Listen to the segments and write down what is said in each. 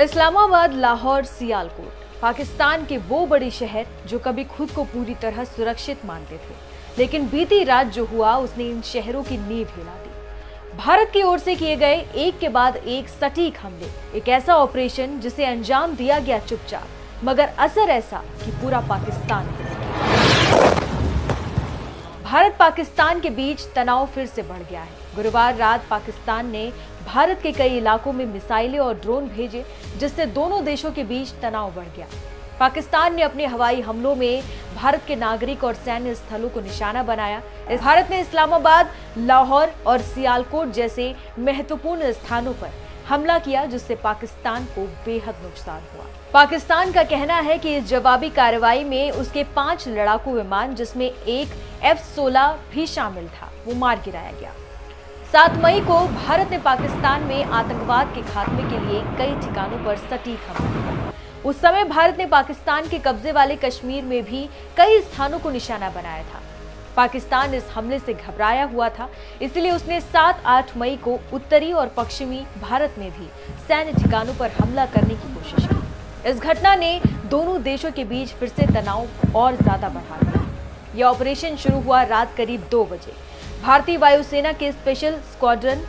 इस्लामाबाद, लाहौर, सियालकोट पाकिस्तान के वो बड़े शहर जो कभी खुद को पूरी तरह सुरक्षित मानते थे, लेकिन बीती रात जो हुआ उसने इन शहरों की नींव हिला दी। भारत की ओर से किए गए एक के बाद एक सटीक हमले, एक ऐसा ऑपरेशन जिसे अंजाम दिया गया चुपचाप, मगर असर ऐसा कि पूरा पाकिस्तान हिल गया। भारत पाकिस्तान के बीच तनाव फिर से बढ़ गया है। गुरुवार रात पाकिस्तान ने भारत के कई इलाकों में मिसाइलें और ड्रोन भेजे, जिससे दोनों देशों के बीच तनाव बढ़ गया। पाकिस्तान ने अपने हवाई हमलों में भारत के नागरिक और सैन्य स्थलों को निशाना बनाया। भारत ने इस्लामाबाद, लाहौर और सियालकोट जैसे महत्वपूर्ण स्थानों पर हमला किया, जिससे पाकिस्तान को बेहद नुकसान हुआ। पाकिस्तान का कहना है कि इस जवाबी कार्रवाई में उसके 5 लड़ाकू विमान, जिसमें एक F-16 भी शामिल था, वो मार गिराया गया। 7 मई को भारत ने पाकिस्तान में आतंकवाद के खात्मे के लिए कई ठिकानों पर सटीक हमला किया। उस समय भारत ने पाकिस्तान के कब्जे वाले कश्मीर में भी कई स्थानों को निशाना बनाया था। पाकिस्तान इस हमले से घबराया हुआ था, इसलिए उसने 7-8 मई को उत्तरी और पश्चिमी भारत में भी सैन्य ठिकानों पर हमला करने की कोशिश की। इस घटना ने दोनों देशों के बीच फिर से तनाव और ज्यादा बढ़ा दिया। यह ऑपरेशन शुरू हुआ रात करीब 2 बजे। भारतीय वायुसेना के स्पेशल स्क्वाड्रन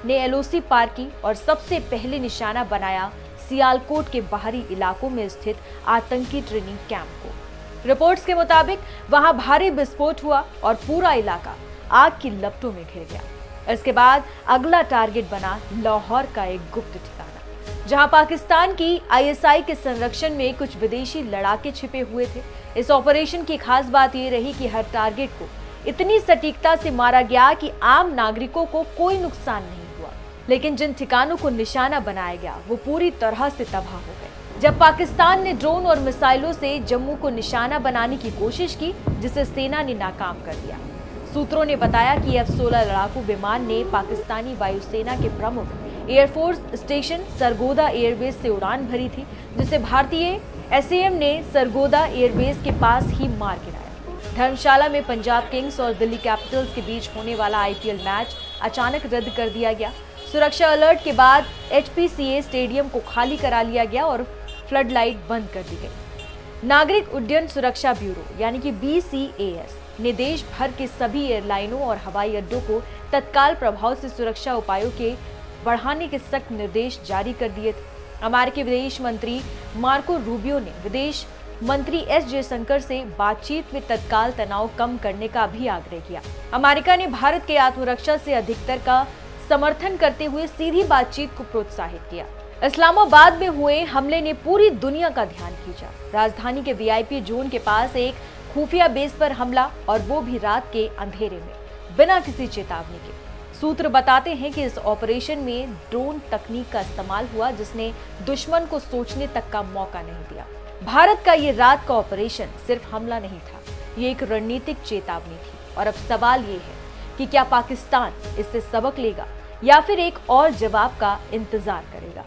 ने LOC पार की और सबसे पहले निशाना बनाया सियालकोट के बाहरी इलाकों में स्थित आतंकी ट्रेनिंग कैंप को। रिपोर्ट्स के मुताबिक वहां भारी विस्फोट हुआ और पूरा इलाका आग की लपटों में घिर गया। इसके बाद अगला टारगेट बना लाहौर का एक गुप्त ठिकाना, जहां पाकिस्तान की ISI के संरक्षण में कुछ विदेशी लड़ाके छिपे हुए थे। इस ऑपरेशन की खास बात यह रही कि हर टारगेट को इतनी सटीकता से मारा गया कि आम नागरिकों को कोई नुकसान नहीं हुआ, लेकिन जिन ठिकानों को निशाना बनाया गया वो पूरी तरह से तबाह हो गए। जब पाकिस्तान ने ड्रोन और मिसाइलों से जम्मू को निशाना बनाने की कोशिश की, जिसे सेना ने नाकाम कर दिया। सूत्रों ने बताया कि F-16 लड़ाकू विमान ने पाकिस्तानी वायुसेना के प्रमुख एयरफोर्स स्टेशन सरगोदा एयरबेस से उड़ान भरी थी, जिसे भारतीय SAM ने सरगोदा एयरबेस के पास ही मार गिराया। धर्मशाला में पंजाब किंग्स और दिल्ली कैपिटल्स के बीच होने वाला IPL मैच अचानक रद्द कर दिया गया। सुरक्षा अलर्ट के बाद HPCA स्टेडियम को खाली करा लिया गया और फ्लड लाइट बंद कर दी गई। नागरिक उड्डयन सुरक्षा ब्यूरो यानी कि BCAS ने देश भर के सभी एयरलाइनों और हवाई अड्डों को तत्काल प्रभाव से सुरक्षा उपायों के बढ़ाने के सख्त निर्देश जारी कर दिए थे। अमेरिकी विदेश मंत्री मार्को रूबियो ने विदेश मंत्री S जयशंकर से बातचीत में तत्काल तनाव कम करने का भी आग्रह किया। अमेरिका ने भारत के आत्मरक्षा से अधिकतर का समर्थन करते हुए सीधी बातचीत को प्रोत्साहित किया। इस्लामाबाद में हुए हमले ने पूरी दुनिया का ध्यान खींचा। राजधानी के VIP जोन के पास एक खुफिया बेस पर हमला, और वो भी रात के अंधेरे में, बिना किसी चेतावनी के। सूत्र बताते हैं कि इस ऑपरेशन में ड्रोन तकनीक का इस्तेमाल हुआ, जिसने दुश्मन को सोचने तक का मौका नहीं दिया। भारत का ये रात का ऑपरेशन सिर्फ हमला नहीं था, ये एक रणनीतिक चेतावनी थी। और अब सवाल ये है कि क्या पाकिस्तान इससे सबक लेगा या फिर एक और जवाब का इंतजार करेगा।